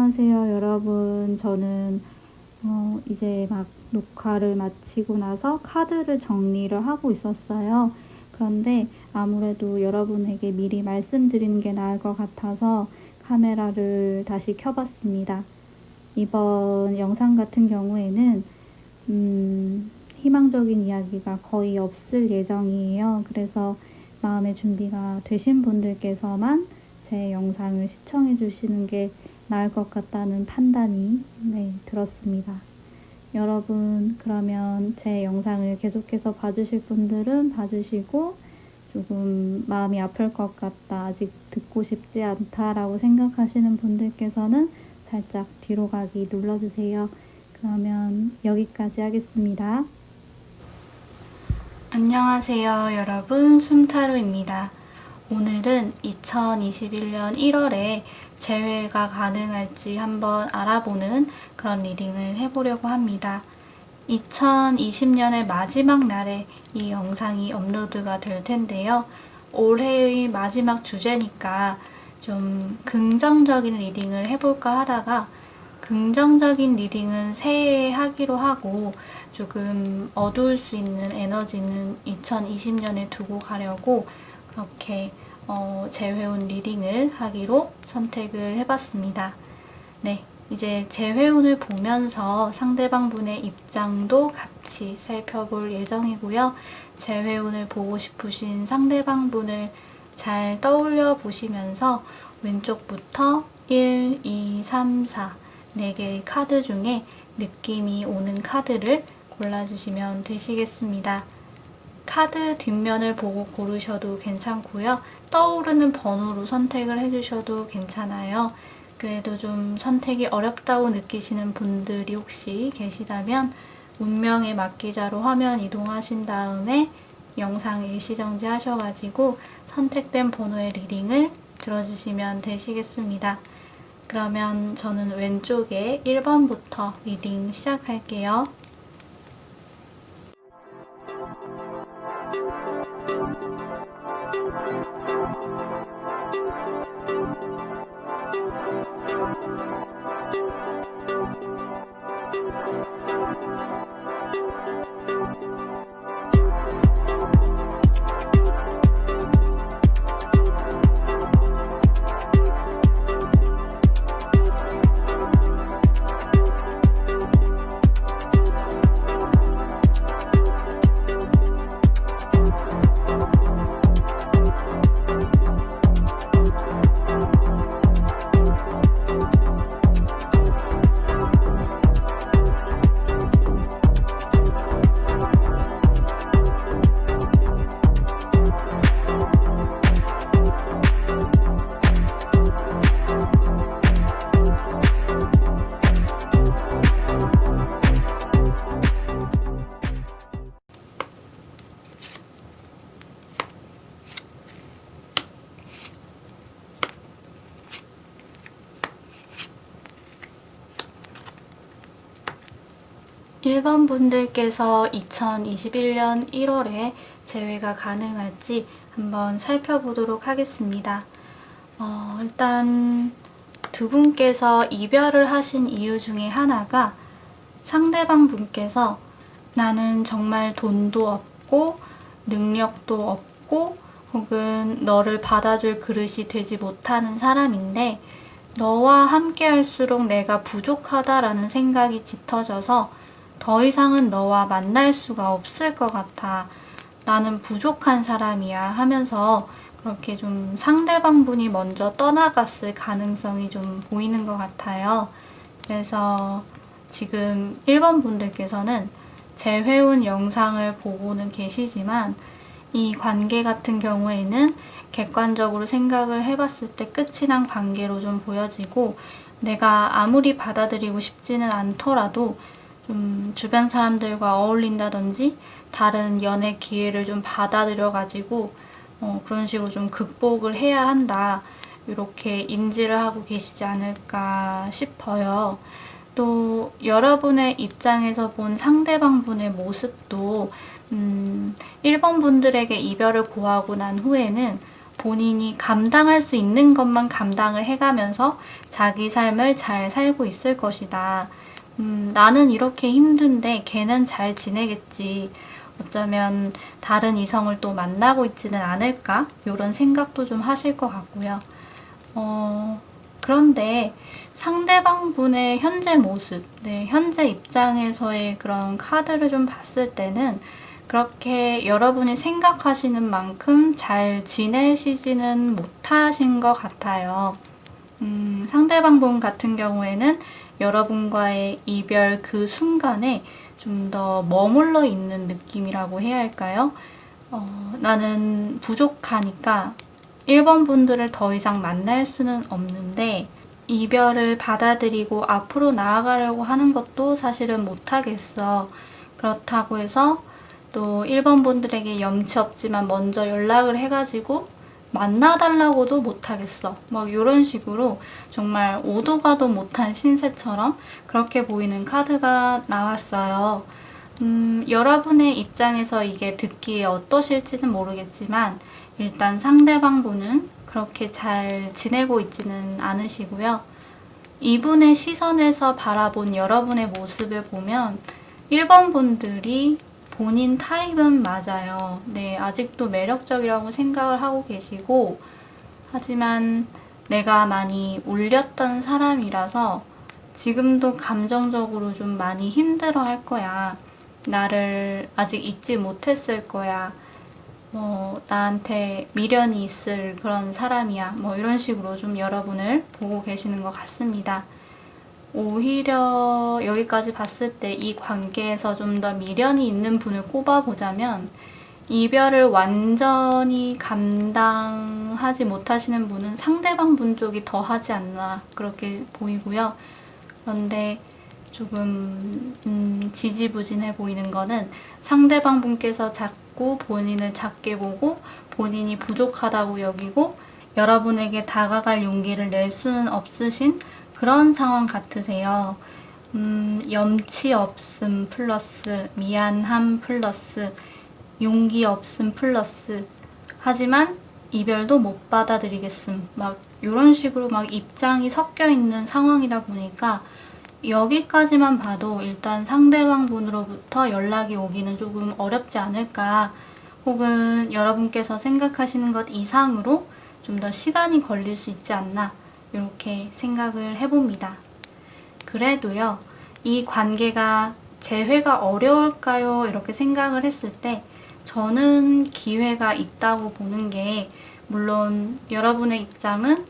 안녕하세요, 여러분. 저는 이제 막 녹화를 마치고 나서 카드를 정리를 하고 있었어요. 그런데 아무래도 여러분에게 미리 말씀드리는 게 나을 것 같아서 카메라를 다시 켜봤습니다. 이번 영상 같은 경우에는 희망적인 이야기가 거의 없을 예정이에요. 그래서 마음의 준비가 되신 분들께서만 제 영상을 시청해 주시는 게 나을 것 같다는 판단이 들었습니다. 여러분, 그러면 제 영상을 계속해서 봐주실 분들은 봐주시고, 조금 마음이 아플 것 같다, 아직 듣고 싶지 않다라고 생각하시는 분들께서는 살짝 뒤로 가기 눌러주세요. 그러면 여기까지 하겠습니다. 안녕하세요, 여러분. 숨타로입니다. 오늘은 2021년 1월에 재회가 가능할지 한번 알아보는 그런 리딩을 해보려고 합니다. 2020년의 마지막 날에 이 영상이 업로드가 될 텐데요. 올해의 마지막 주제니까 좀 긍정적인 리딩을 해볼까 하다가 긍정적인 리딩은 새해에 하기로 하고 조금 어두울 수 있는 에너지는 2020년에 두고 가려고 그렇게 재회운 리딩을 하기로 선택을 해봤습니다. 네, 이제 재회운을 보면서 상대방 분의 입장도 같이 살펴볼 예정이고요. 재회운을 보고 싶으신 상대방 분을 잘 떠올려 보시면서 왼쪽부터 1, 2, 3, 4 4개의 카드 중에 느낌이 오는 카드를 골라주시면 되시겠습니다. 카드 뒷면을 보고 고르셔도 괜찮고요. 떠오르는 번호로 선택을 해주셔도 괜찮아요. 그래도 좀 선택이 어렵다고 느끼시는 분들이 혹시 계시다면 운명의 막기자로 화면 이동하신 다음에 영상 일시정지 하셔가지고 선택된 번호의 리딩을 들어주시면 되시겠습니다. 그러면 저는 왼쪽에 1번부터 리딩 시작할게요. 일번 분들께서 2021년 1월에 재회가 가능할지 한번 살펴보도록 하겠습니다. 일단 두 분께서 이별을 하신 이유 중에 하나가 상대방 분께서 나는 정말 돈도 없고 능력도 없고 혹은 너를 받아줄 그릇이 되지 못하는 사람인데 너와 함께 할수록 내가 부족하다라는 생각이 짙어져서 더 이상은 너와 만날 수가 없을 것 같아. 나는 부족한 사람이야 하면서 그렇게 좀 상대방 분이 먼저 떠나갔을 가능성이 좀 보이는 것 같아요. 그래서 지금 1번 분들께서는 재회운 영상을 보고는 계시지만 이 관계 같은 경우에는 객관적으로 생각을 해봤을 때 끝이 난 관계로 좀 보여지고 내가 아무리 받아들이고 싶지는 않더라도 좀 주변 사람들과 어울린다든지 다른 연애 기회를 좀 받아들여가지고 그런 식으로 좀 극복을 해야 한다. 이렇게 인지를 하고 계시지 않을까 싶어요. 또 여러분의 입장에서 본 상대방 분의 모습도 1번 분들에게 이별을 고하고 난 후에는 본인이 감당할 수 있는 것만 감당을 해가면서 자기 삶을 잘 살고 있을 것이다. 나는 이렇게 힘든데 걔는 잘 지내겠지. 어쩌면 다른 이성을 또 만나고 있지는 않을까? 이런 생각도 좀 하실 것 같고요. 그런데 상대방 분의 현재 모습, 현재 입장에서의 그런 카드를 좀 봤을 때는 그렇게 여러분이 생각하시는 만큼 잘 지내시지는 못하신 것 같아요. 상대방 분 같은 경우에는 여러분과의 이별 그 순간에 좀 더 머물러 있는 느낌이라고 해야 할까요? 나는 부족하니까 1번 분들을 더 이상 만날 수는 없는데 이별을 받아들이고 앞으로 나아가려고 하는 것도 사실은 못하겠어. 그렇다고 해서 또 1번 분들에게 염치 없지만 먼저 연락을 해가지고 만나달라고도 못하겠어. 막 이런 식으로 정말 오도 가도 못한 신세처럼 그렇게 보이는 카드가 나왔어요. 여러분의 입장에서 이게 듣기에 어떠실지는 모르겠지만 일단 상대방 분은 그렇게 잘 지내고 있지는 않으시고요. 이분의 시선에서 바라본 여러분의 모습을 보면 1번 분들이 본인 타입은 맞아요. 네, 아직도 매력적이라고 생각을 하고 계시고 하지만 내가 많이 울렸던 사람이라서 지금도 감정적으로 좀 많이 힘들어 할 거야. 나를 아직 잊지 못했을 거야. 나한테 미련이 있을 그런 사람이야. 이런 식으로 좀 여러분을 보고 계시는 것 같습니다. 오히려 여기까지 봤을 때 이 관계에서 좀 더 미련이 있는 분을 꼽아보자면 이별을 완전히 감당하지 못하시는 분은 상대방 분 쪽이 더 하지 않나 그렇게 보이고요. 그런데 조금 지지부진해 보이는 거는 상대방 분께서 자꾸 본인을 작게 보고 본인이 부족하다고 여기고 여러분에게 다가갈 용기를 낼 수는 없으신 그런 상황 같으세요. 염치 없음 플러스 미안함 플러스 용기 없음 플러스 하지만 이별도 못 받아들이겠음 막 이런 식으로 막 입장이 섞여 있는 상황이다 보니까 여기까지만 봐도 일단 상대방 분으로부터 연락이 오기는 조금 어렵지 않을까 혹은 여러분께서 생각하시는 것 이상으로 좀 더 시간이 걸릴 수 있지 않나 이렇게 생각을 해봅니다. 그래도요, 이 관계가 재회가 어려울까요? 이렇게 생각을 했을 때 저는 기회가 있다고 보는 게 물론 여러분의 입장은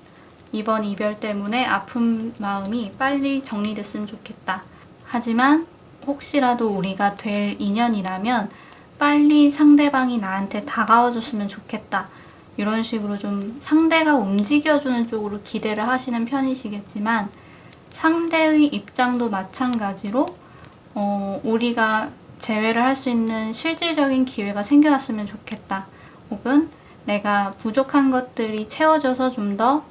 이번 이별 때문에 아픈 마음이 빨리 정리됐으면 좋겠다. 하지만 혹시라도 우리가 될 인연이라면 빨리 상대방이 나한테 다가와줬으면 좋겠다. 이런 식으로 좀 상대가 움직여주는 쪽으로 기대를 하시는 편이시겠지만 상대의 입장도 마찬가지로 우리가 재회를 할 수 있는 실질적인 기회가 생겨났으면 좋겠다. 혹은 내가 부족한 것들이 채워져서 좀 더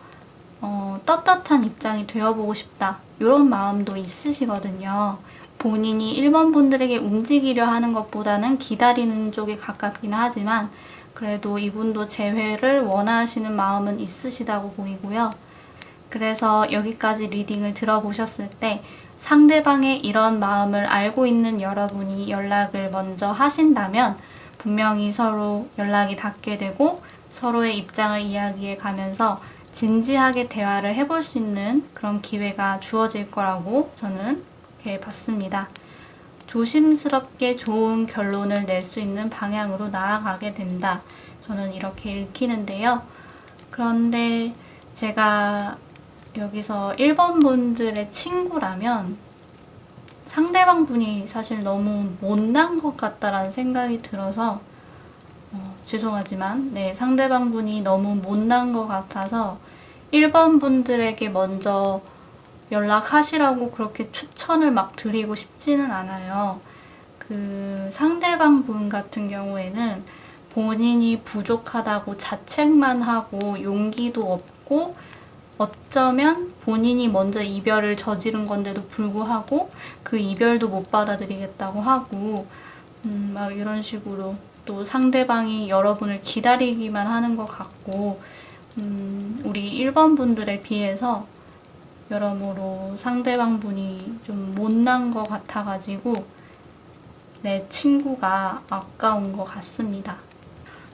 떳떳한 입장이 되어보고 싶다. 이런 마음도 있으시거든요. 본인이 1번 분들에게 움직이려 하는 것보다는 기다리는 쪽에 가깝긴 하지만 그래도 이분도 재회를 원하시는 마음은 있으시다고 보이고요. 그래서 여기까지 리딩을 들어보셨을 때 상대방의 이런 마음을 알고 있는 여러분이 연락을 먼저 하신다면 분명히 서로 연락이 닿게 되고 서로의 입장을 이야기해 가면서 진지하게 대화를 해볼 수 있는 그런 기회가 주어질 거라고 저는 이렇게 봤습니다. 조심스럽게 좋은 결론을 낼 수 있는 방향으로 나아가게 된다. 저는 이렇게 읽히는데요. 그런데 제가 여기서 1번 분들의 친구라면 상대방 분이 사실 너무 못난 것 같다라는 생각이 들어서 죄송하지만 상대방 분이 너무 못난 것 같아서 1번 분들에게 먼저 연락하시라고 그렇게 추천을 막 드리고 싶지는 않아요. 그 상대방 분 같은 경우에는 본인이 부족하다고 자책만 하고 용기도 없고 어쩌면 본인이 먼저 이별을 저지른 건데도 불구하고 그 이별도 못 받아들이겠다고 하고 막 이런 식으로 또 상대방이 여러분을 기다리기만 하는 것 같고, 우리 1번 분들에 비해서 여러모로 상대방 분이 좀 못난 것 같아가지고 내 친구가 아까운 것 같습니다.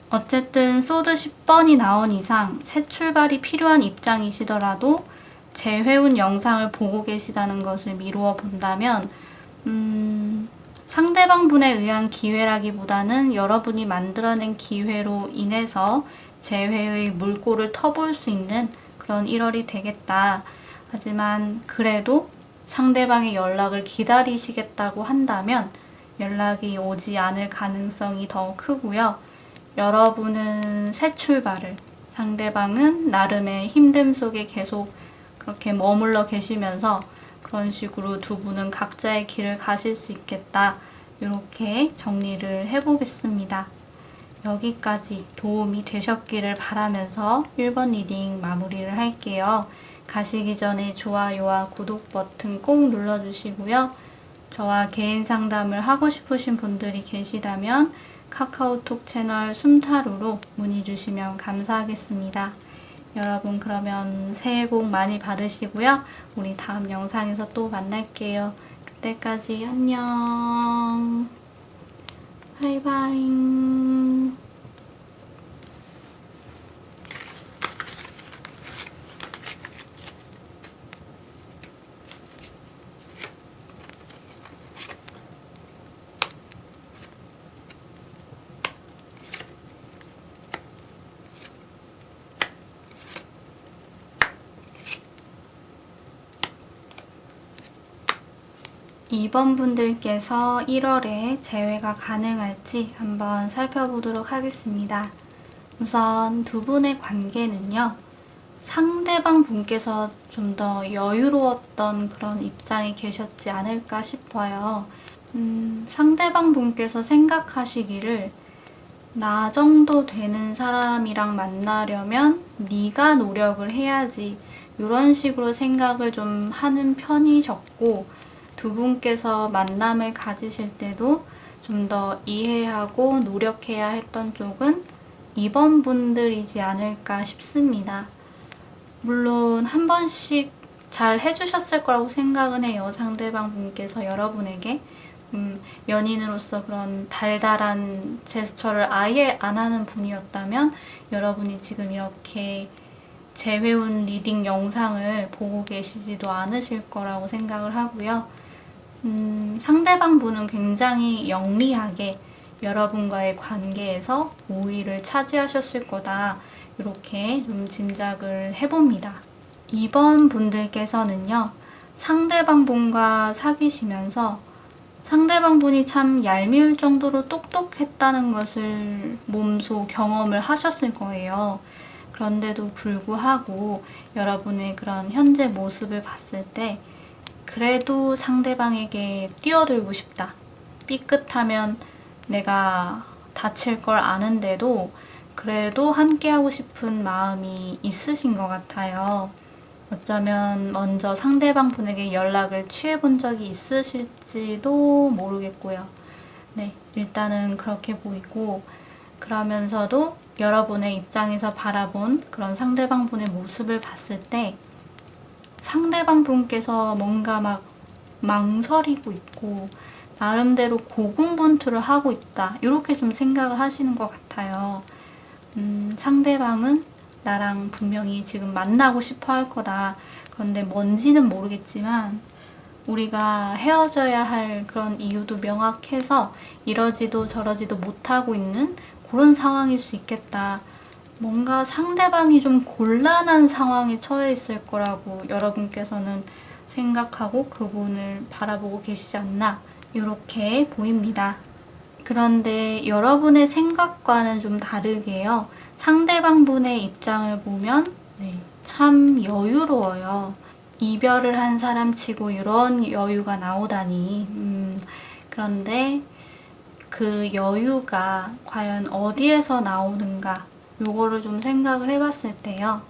어쨌든 소드 10번이 나온 이상 새 출발이 필요한 입장이시더라도 재회운 영상을 보고 계시다는 것을 미루어 본다면 상대방 분에 의한 기회라기보다는 여러분이 만들어낸 기회로 인해서 재회의 물꼬를 터볼 수 있는 그런 1월이 되겠다. 하지만 그래도 상대방의 연락을 기다리시겠다고 한다면 연락이 오지 않을 가능성이 더 크고요. 여러분은 새 출발을, 상대방은 나름의 힘듦 속에 계속 그렇게 머물러 계시면서 그런 식으로 두 분은 각자의 길을 가실 수 있겠다. 이렇게 정리를 해보겠습니다. 여기까지 도움이 되셨기를 바라면서 1번 리딩 마무리를 할게요. 가시기 전에 좋아요와 구독 버튼 꼭 눌러주시고요. 저와 개인 상담을 하고 싶으신 분들이 계시다면 카카오톡 채널 숨타로로 문의 주시면 감사하겠습니다. 여러분 그러면 새해 복 많이 받으시고요. 우리 다음 영상에서 또 만날게요. 그때까지 안녕. 바이바이. 2번 분들께서 1월에 재회가 가능할지 한번 살펴보도록 하겠습니다. 우선 두 분의 관계는요, 상대방 분께서 좀 더 여유로웠던 그런 입장에 계셨지 않을까 싶어요. 상대방 분께서 생각하시기를 나 정도 되는 사람이랑 만나려면 네가 노력을 해야지, 이런 식으로 생각을 좀 하는 편이셨고, 두 분께서 만남을 가지실 때도 좀 더 이해하고 노력해야 했던 쪽은 2번 분들이지 않을까 싶습니다. 물론 한 번씩 잘 해주셨을 거라고 생각은 해요. 상대방 분께서 여러분에게 연인으로서 그런 달달한 제스처를 아예 안 하는 분이었다면 여러분이 지금 이렇게 재회운 리딩 영상을 보고 계시지도 않으실 거라고 생각을 하고요. 상대방 분은 굉장히 영리하게 여러분과의 관계에서 우위를 차지하셨을 거다. 이렇게 좀 짐작을 해봅니다. 2번 분들께서는요, 상대방 분과 사귀시면서 상대방 분이 참 얄미울 정도로 똑똑했다는 것을 몸소 경험을 하셨을 거예요. 그런데도 불구하고 여러분의 그런 현재 모습을 봤을 때 그래도 상대방에게 뛰어들고 싶다. 삐끗하면 내가 다칠 걸 아는데도 그래도 함께하고 싶은 마음이 있으신 것 같아요. 어쩌면 먼저 상대방 분에게 연락을 취해본 적이 있으실지도 모르겠고요. 네, 일단은 그렇게 보이고, 그러면서도 여러분의 입장에서 바라본 그런 상대방 분의 모습을 봤을 때 상대방 분께서 뭔가 막 망설이고 있고 나름대로 고군분투를 하고 있다. 이렇게 좀 생각을 하시는 것 같아요. 상대방은 나랑 분명히 지금 만나고 싶어 할 거다. 그런데 뭔지는 모르겠지만 우리가 헤어져야 할 그런 이유도 명확해서 이러지도 저러지도 못하고 있는 그런 상황일 수 있겠다. 뭔가 상대방이 좀 곤란한 상황에 처해 있을 거라고 여러분께서는 생각하고 그분을 바라보고 계시지 않나 이렇게 보입니다. 그런데 여러분의 생각과는 좀 다르게요. 상대방 분의 입장을 보면 참 여유로워요. 이별을 한 사람 치고 이런 여유가 나오다니. 그런데 그 여유가 과연 어디에서 나오는가 요거를 좀 생각을 해봤을 때요.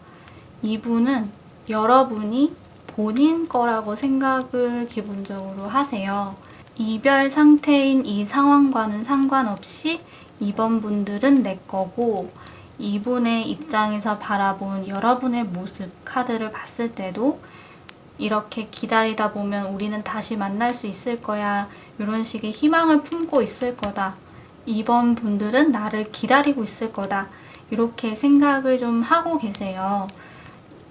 이분은 여러분이 본인 거라고 생각을 기본적으로 하세요. 이별 상태인 이 상황과는 상관없이 2번 분들은 내 거고, 이분의 입장에서 바라본 여러분의 모습 카드를 봤을 때도 이렇게 기다리다 보면 우리는 다시 만날 수 있을 거야, 이런 식의 희망을 품고 있을 거다. 2번 분들은 나를 기다리고 있을 거다. 이렇게 생각을 좀 하고 계세요.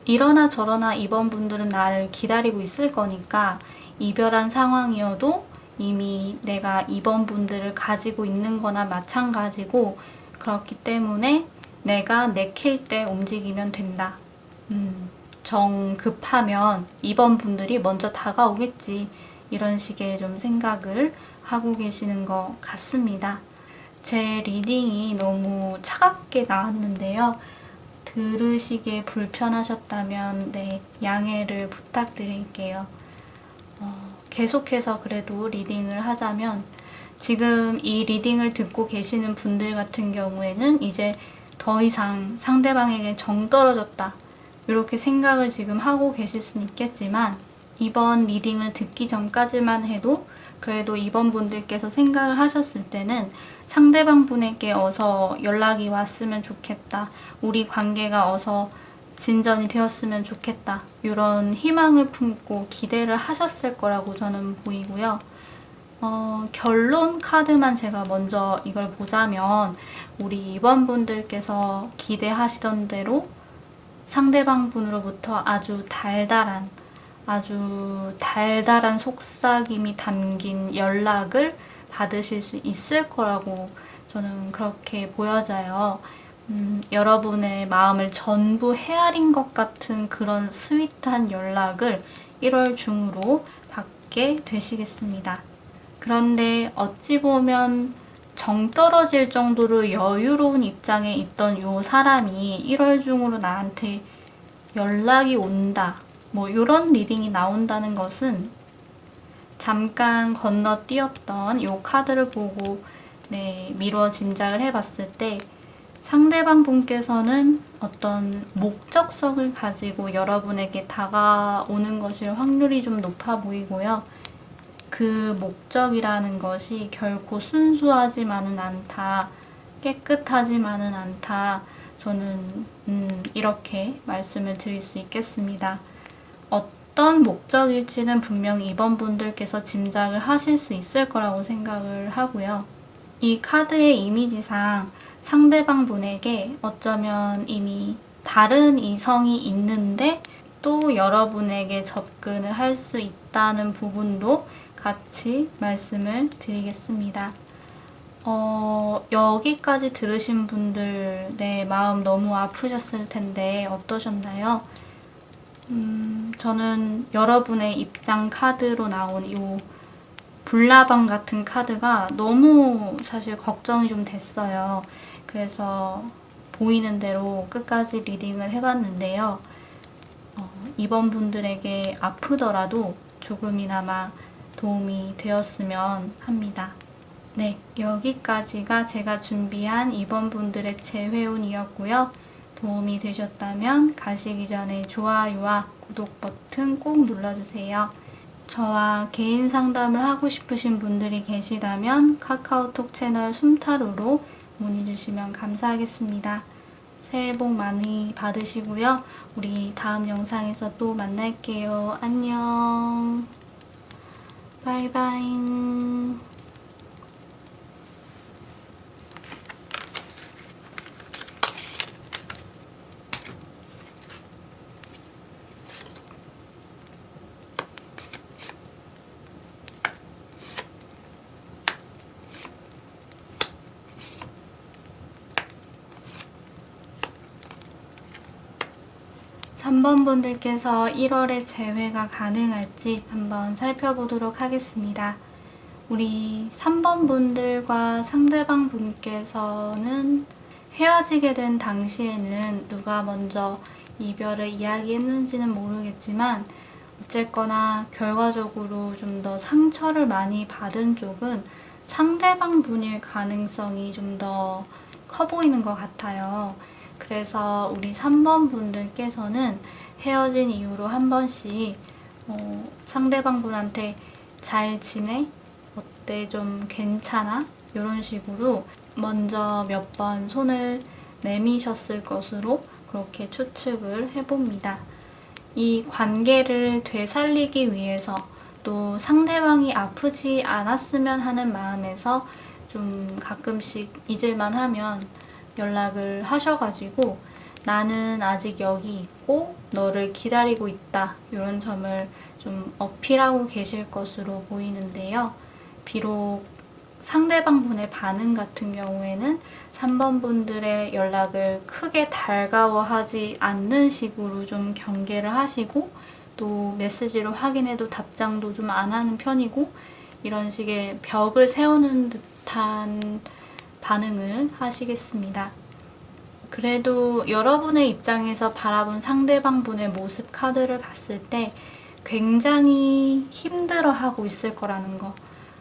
이러나 저러나 2번 분들은 나를 기다리고 있을 거니까 이별한 상황이어도 이미 내가 2번 분들을 가지고 있는 거나 마찬가지고, 그렇기 때문에 내가 내킬 때 움직이면 된다. 정 급하면 2번 분들이 먼저 다가오겠지. 이런 식의 좀 생각을 하고 계시는 것 같습니다. 제 리딩이 너무 차갑게 나왔는데요. 들으시기에 불편하셨다면 양해를 부탁드릴게요. 계속해서 그래도 리딩을 하자면, 지금 이 리딩을 듣고 계시는 분들 같은 경우에는 이제 더 이상 상대방에게 정 떨어졌다, 이렇게 생각을 지금 하고 계실 수는 있겠지만, 이번 리딩을 듣기 전까지만 해도 그래도 이번 분들께서 생각을 하셨을 때는 상대방 분에게 어서 연락이 왔으면 좋겠다, 우리 관계가 어서 진전이 되었으면 좋겠다, 이런 희망을 품고 기대를 하셨을 거라고 저는 보이고요. 결론 카드만 제가 먼저 이걸 보자면, 우리 2번 분들께서 기대하시던 대로 상대방 분으로부터 아주 달달한 속삭임이 담긴 연락을 받으실 수 있을 거라고 저는 그렇게 보여져요. 여러분의 마음을 전부 헤아린 것 같은 그런 스윗한 연락을 1월 중으로 받게 되시겠습니다. 그런데 어찌 보면 정 떨어질 정도로 여유로운 입장에 있던 요 사람이 1월 중으로 나한테 연락이 온다, 뭐 이런 리딩이 나온다는 것은 잠깐 건너뛰었던 요 카드를 보고 미뤄 짐작을 해봤을 때, 상대방 분께서는 어떤 목적성을 가지고 여러분에게 다가오는 것일 확률이 좀 높아 보이고요. 그 목적이라는 것이 결코 순수하지만은 않다, 깨끗하지만은 않다, 저는 이렇게 말씀을 드릴 수 있겠습니다. 어떤 목적일지는 분명히 이번 분들께서 짐작을 하실 수 있을 거라고 생각을 하고요. 이 카드의 이미지상 상대방 분에게 어쩌면 이미 다른 이성이 있는데 또 여러분에게 접근을 할 수 있다는 부분도 같이 말씀을 드리겠습니다. 여기까지 들으신 분들 마음 너무 아프셨을 텐데 어떠셨나요? 저는 여러분의 입장 카드로 나온 이 불나방 같은 카드가 너무 사실 걱정이 좀 됐어요. 그래서 보이는 대로 끝까지 리딩을 해봤는데요. 이번 분들에게 아프더라도 조금이나마 도움이 되었으면 합니다. 여기까지가 제가 준비한 이번 분들의 재회운이었고요. 도움이 되셨다면 가시기 전에 좋아요와 구독 버튼 꼭 눌러주세요. 저와 개인 상담을 하고 싶으신 분들이 계시다면 카카오톡 채널 숨타로로 문의 주시면 감사하겠습니다. 새해 복 많이 받으시고요. 우리 다음 영상에서 또 만날게요. 안녕. 바이바이. 3번 분들께서 1월에 재회가 가능할지 한번 살펴보도록 하겠습니다. 우리 3번 분들과 상대방 분께서는 헤어지게 된 당시에는 누가 먼저 이별을 이야기했는지는 모르겠지만, 어쨌거나 결과적으로 좀 더 상처를 많이 받은 쪽은 상대방 분일 가능성이 좀 더 커 보이는 것 같아요. 그래서 우리 3번 분들께서는 헤어진 이후로 한 번씩 상대방 분한테 잘 지내? 어때? 좀 괜찮아? 이런 식으로 먼저 몇 번 손을 내미셨을 것으로 그렇게 추측을 해봅니다. 이 관계를 되살리기 위해서 또 상대방이 아프지 않았으면 하는 마음에서 좀 가끔씩 잊을만 하면 연락을 하셔가지고 나는 아직 여기 있고 너를 기다리고 있다 이런 점을 좀 어필하고 계실 것으로 보이는데요. 비록 상대방 분의 반응 같은 경우에는 3번 분들의 연락을 크게 달가워하지 않는 식으로 좀 경계를 하시고 또 메시지로 확인해도 답장도 좀 안 하는 편이고 이런 식의 벽을 세우는 듯한 반응을 하시겠습니다. 그래도 여러분의 입장에서 바라본 상대방 분의 모습 카드를 봤을 때 굉장히 힘들어하고 있을 거라는 거.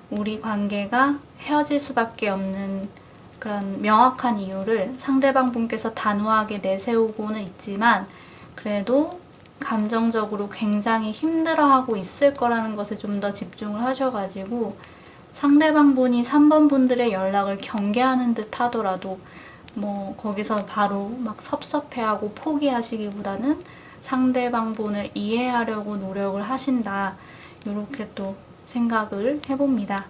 우리 관계가 헤어질 수밖에 없는 그런 명확한 이유를 상대방 분께서 단호하게 내세우고는 있지만 그래도 감정적으로 굉장히 힘들어하고 있을 거라는 것에 좀 더 집중을 하셔가지고 상대방 분이 3번 분들의 연락을 경계하는 듯 하더라도 뭐 거기서 바로 막 섭섭해하고 포기하시기보다는 상대방 분을 이해하려고 노력을 하신다. 이렇게 또 생각을 해봅니다.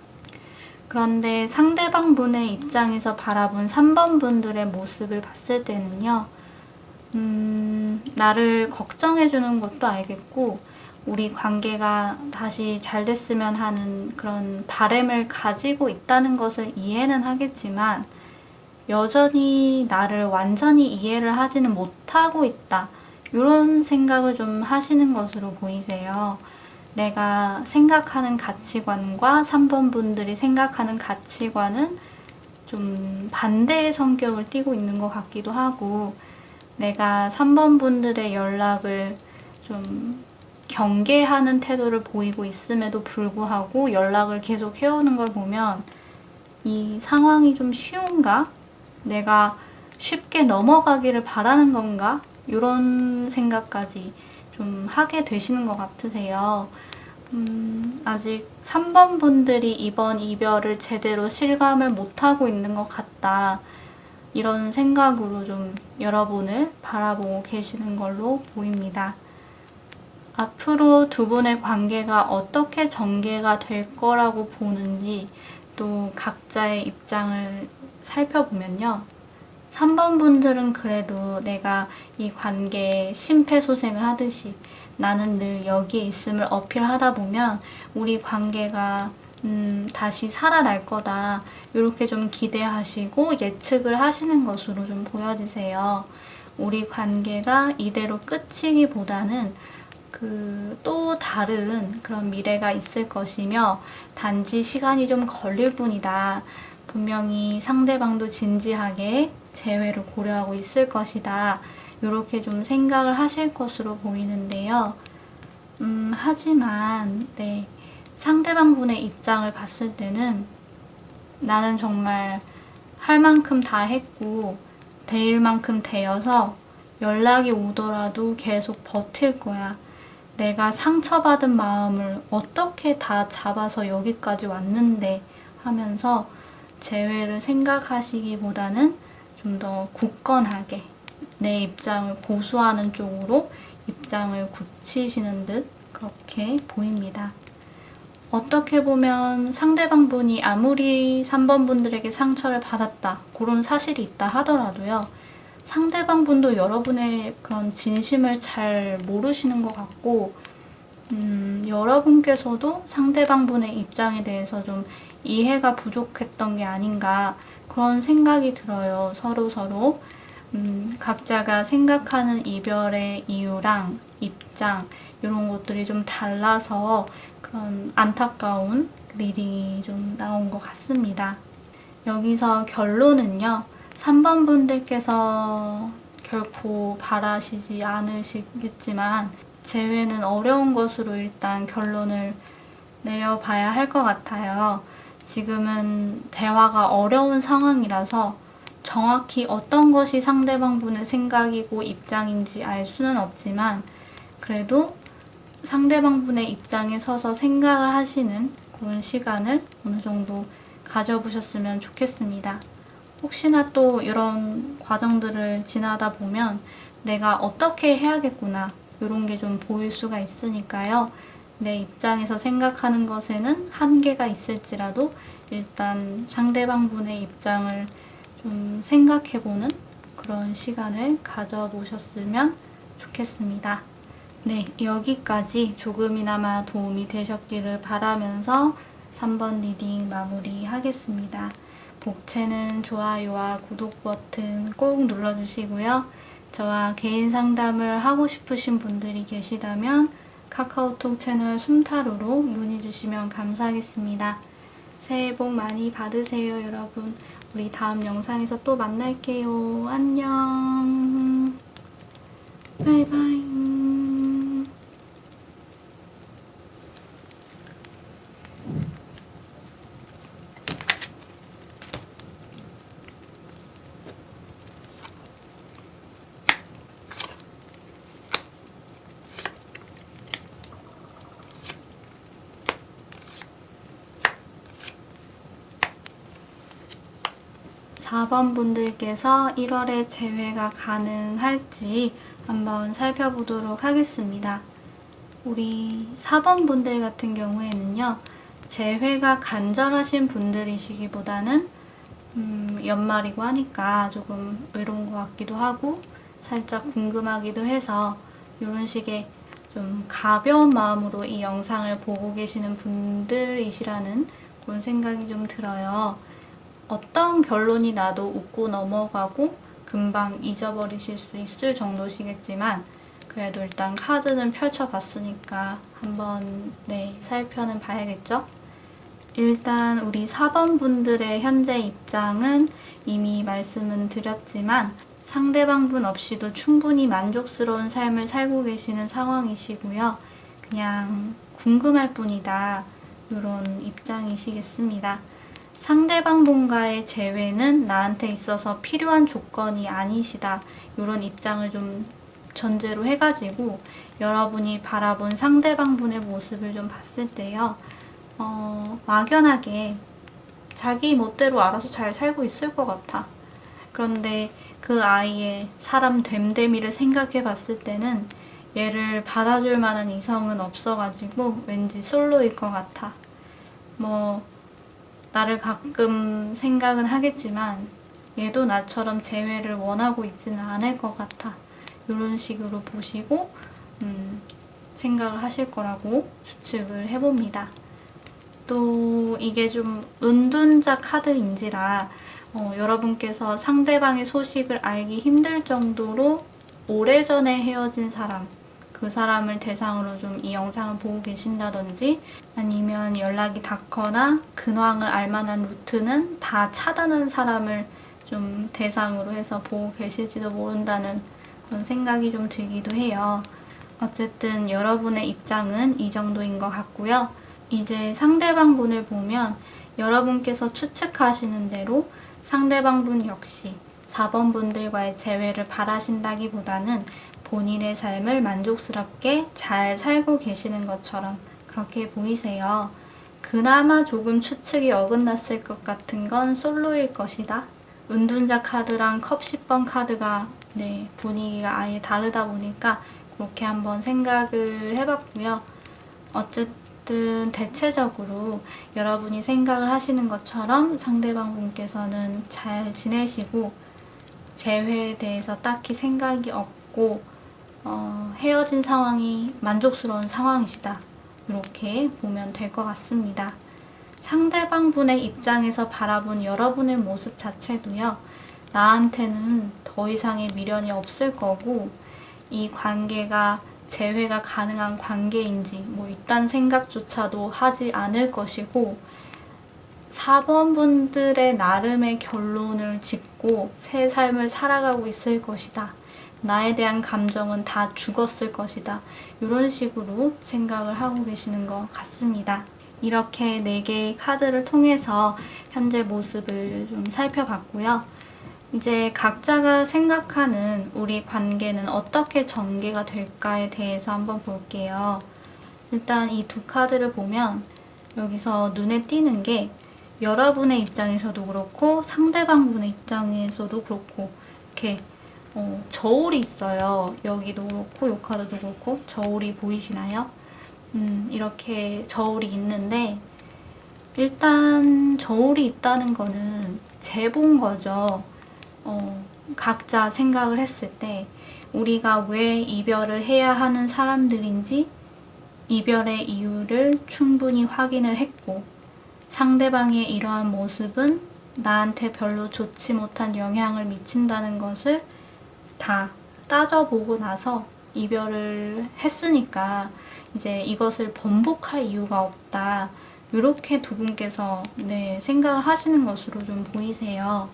그런데 상대방 분의 입장에서 바라본 3번 분들의 모습을 봤을 때는요. 나를 걱정해주는 것도 알겠고 우리 관계가 다시 잘 됐으면 하는 그런 바람을 가지고 있다는 것을 이해는 하겠지만 여전히 나를 완전히 이해를 하지는 못하고 있다. 이런 생각을 좀 하시는 것으로 보이세요. 내가 생각하는 가치관과 3번 분들이 생각하는 가치관은 좀 반대의 성격을 띠고 있는 것 같기도 하고 내가 3번 분들의 연락을 좀 경계하는 태도를 보이고 있음에도 불구하고 연락을 계속 해오는 걸 보면 이 상황이 좀 쉬운가? 내가 쉽게 넘어가기를 바라는 건가? 이런 생각까지 좀 하게 되시는 것 같으세요. 아직 3번 분들이 이번 이별을 제대로 실감을 못하고 있는 것 같다. 이런 생각으로 좀 여러분을 바라보고 계시는 걸로 보입니다. 앞으로 두 분의 관계가 어떻게 전개가 될 거라고 보는지 또 각자의 입장을 살펴보면요. 3번 분들은 그래도 내가 이 관계에 심폐소생을 하듯이 나는 늘 여기에 있음을 어필하다 보면 우리 관계가 다시 살아날 거다. 이렇게 좀 기대하시고 예측을 하시는 것으로 좀 보여지세요. 우리 관계가 이대로 끝이기보다는 또 다른 그런 미래가 있을 것이며 단지 시간이 좀 걸릴 뿐이다. 분명히 상대방도 진지하게 재회를 고려하고 있을 것이다. 이렇게 좀 생각을 하실 것으로 보이는데요. 하지만 네, 상대방 분의 입장을 봤을 때는 나는 정말 할 만큼 다 했고 데일 만큼 되어서 연락이 오더라도 계속 버틸 거야. 내가 상처받은 마음을 어떻게 다 잡아서 여기까지 왔는데 하면서 재회를 생각하시기보다는 좀 더 굳건하게 내 입장을 고수하는 쪽으로 입장을 굳히시는 듯 그렇게 보입니다. 어떻게 보면 상대방 분이 아무리 3번 분들에게 상처를 받았다 그런 사실이 있다 하더라도요. 상대방 분도 여러분의 그런 진심을 잘 모르시는 것 같고 여러분께서도 상대방 분의 입장에 대해서 좀 이해가 부족했던 게 아닌가 그런 생각이 들어요. 서로 각자가 생각하는 이별의 이유랑 입장 이런 것들이 좀 달라서 그런 안타까운 리딩이 좀 나온 것 같습니다. 여기서 결론은요. 3번 분들께서 결코 바라시지 않으시겠지만 재회는 어려운 것으로 일단 결론을 내려봐야 할 것 같아요. 지금은 대화가 어려운 상황이라서 정확히 어떤 것이 상대방 분의 생각이고 입장인지 알 수는 없지만 그래도 상대방 분의 입장에 서서 생각을 하시는 그런 시간을 어느 정도 가져보셨으면 좋겠습니다. 혹시나 또 이런 과정들을 지나다 보면 내가 어떻게 해야겠구나 이런 게 좀 보일 수가 있으니까요. 내 입장에서 생각하는 것에는 한계가 있을지라도 일단 상대방 분의 입장을 좀 생각해보는 그런 시간을 가져보셨으면 좋겠습니다. 네, 여기까지 조금이나마 도움이 되셨기를 바라면서 3번 리딩 마무리하겠습니다. 복채는 좋아요와 구독 버튼 꼭 눌러주시고요. 저와 개인 상담을 하고 싶으신 분들이 계시다면 카카오톡 채널 숨타로로 문의 주시면 감사하겠습니다. 새해 복 많이 받으세요, 여러분. 우리 다음 영상에서 또 만날게요. 안녕. 바이바이. 4번 분들께서 1월에 재회가 가능할지 한번 살펴보도록 하겠습니다. 우리 4번 분들 같은 경우에는요, 재회가 간절하신 분들이시기보다는 연말이고 하니까 조금 외로운 것 같기도 하고 살짝 궁금하기도 해서 이런 식의 좀 가벼운 마음으로 이 영상을 보고 계시는 분들이시라는 그런 생각이 좀 들어요. 어떤 결론이 나도 웃고 넘어가고 금방 잊어버리실 수 있을 정도시겠지만 그래도 일단 카드는 펼쳐봤으니까 한번 살펴는 봐야겠죠? 일단 우리 4번 분들의 현재 입장은 이미 말씀은 드렸지만 상대방 분 없이도 충분히 만족스러운 삶을 살고 계시는 상황이시고요. 그냥 궁금할 뿐이다. 이런 입장이시겠습니다. 상대방 분과의 재회는 나한테 있어서 필요한 조건이 아니시다. 이런 입장을 좀 전제로 해가지고 여러분이 바라본 상대방 분의 모습을 좀 봤을 때요. 막연하게 자기 멋대로 알아서 잘 살고 있을 것 같아. 그런데 그 아이의 사람 됨됨이를 생각해 봤을 때는 얘를 받아줄 만한 이성은 없어가지고 왠지 솔로일 것 같아. 나를 가끔 생각은 하겠지만 얘도 나처럼 재회를 원하고 있지는 않을 것 같아. 이런 식으로 보시고 생각을 하실 거라고 추측을 해봅니다. 또 이게 좀 은둔자 카드인지라 여러분께서 상대방의 소식을 알기 힘들 정도로 오래전에 헤어진 사람, 그 사람을 대상으로 좀 이 영상을 보고 계신다든지 아니면 연락이 닿거나 근황을 알만한 루트는 다 차단한 사람을 좀 대상으로 해서 보고 계실지도 모른다는 그런 생각이 좀 들기도 해요. 어쨌든 여러분의 입장은 이 정도인 것 같고요. 이제 상대방 분을 보면 여러분께서 추측하시는 대로 상대방 분 역시 4번 분들과의 재회를 바라신다기보다는 본인의 삶을 만족스럽게 잘 살고 계시는 것처럼 그렇게 보이세요. 그나마 조금 추측이 어긋났을 것 같은 건 솔로일 것이다. 은둔자 카드랑 컵 10번 카드가 분위기가 아예 다르다 보니까 그렇게 한번 생각을 해봤고요. 어쨌든 대체적으로 여러분이 생각을 하시는 것처럼 상대방 분께서는 잘 지내시고 재회에 대해서 딱히 생각이 없고 헤어진 상황이 만족스러운 상황이시다. 이렇게 보면 될 것 같습니다. 상대방 분의 입장에서 바라본 여러분의 모습 자체도요. 나한테는 더 이상의 미련이 없을 거고 이 관계가 재회가 가능한 관계인지 이딴 생각조차도 하지 않을 것이고 4번 분들의 나름의 결론을 짓고 새 삶을 살아가고 있을 것이다. 나에 대한 감정은 다 죽었을 것이다. 이런 식으로 생각을 하고 계시는 것 같습니다. 이렇게 4개의 카드를 통해서 현재 모습을 좀 살펴봤고요. 이제 각자가 생각하는 우리 관계는 어떻게 전개가 될까에 대해서 한번 볼게요. 일단 이 두 카드를 보면 여기서 눈에 띄는 게 여러분의 입장에서도 그렇고 상대방 분의 입장에서도 그렇고 이렇게 저울이 있어요. 여기도 그렇고 요 카드도 그렇고 저울이 보이시나요? 이렇게 저울이 있는데 일단 저울이 있다는 거는 재본 거죠. 각자 생각을 했을 때 우리가 왜 이별을 해야 하는 사람들인지 이별의 이유를 충분히 확인을 했고 상대방의 이러한 모습은 나한테 별로 좋지 못한 영향을 미친다는 것을 다 따져보고 나서 이별을 했으니까 이제 이것을 번복할 이유가 없다. 이렇게 두 분께서 생각을 하시는 것으로 좀 보이세요.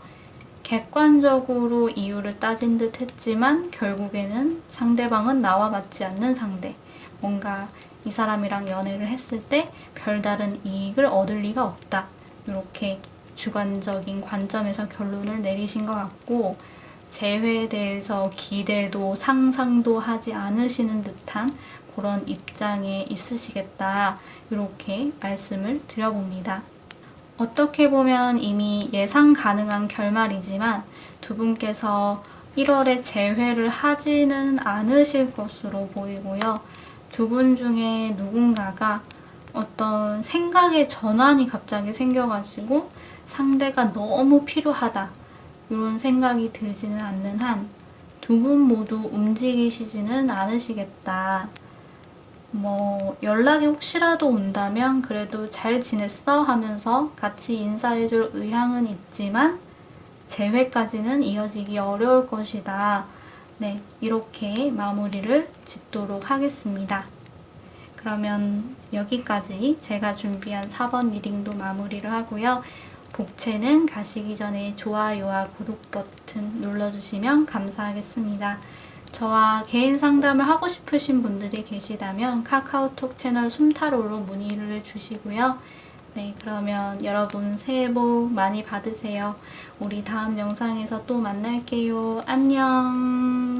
객관적으로 이유를 따진 듯 했지만 결국에는 상대방은 나와 맞지 않는 상대. 뭔가 이 사람이랑 연애를 했을 때 별다른 이익을 얻을 리가 없다. 이렇게 주관적인 관점에서 결론을 내리신 것 같고 재회에 대해서 기대도 상상도 하지 않으시는 듯한 그런 입장에 있으시겠다. 이렇게 말씀을 드려봅니다. 어떻게 보면 이미 예상 가능한 결말이지만 두 분께서 1월에 재회를 하지는 않으실 것으로 보이고요. 두 분 중에 누군가가 어떤 생각의 전환이 갑자기 생겨가지고 상대가 너무 필요하다. 이런 생각이 들지는 않는 한 두 분 모두 움직이시지는 않으시겠다. 연락이 혹시라도 온다면 그래도 잘 지냈어? 하면서 같이 인사해줄 의향은 있지만 재회까지는 이어지기 어려울 것이다. 이렇게 마무리를 짓도록 하겠습니다. 그러면 여기까지 제가 준비한 4번 리딩도 마무리를 하고요. 복채는 가시기 전에 좋아요와 구독 버튼 눌러주시면 감사하겠습니다. 저와 개인 상담을 하고 싶으신 분들이 계시다면 카카오톡 채널 숨타로로 문의를 주시고요. 그러면 여러분 새해 복 많이 받으세요. 우리 다음 영상에서 또 만날게요. 안녕.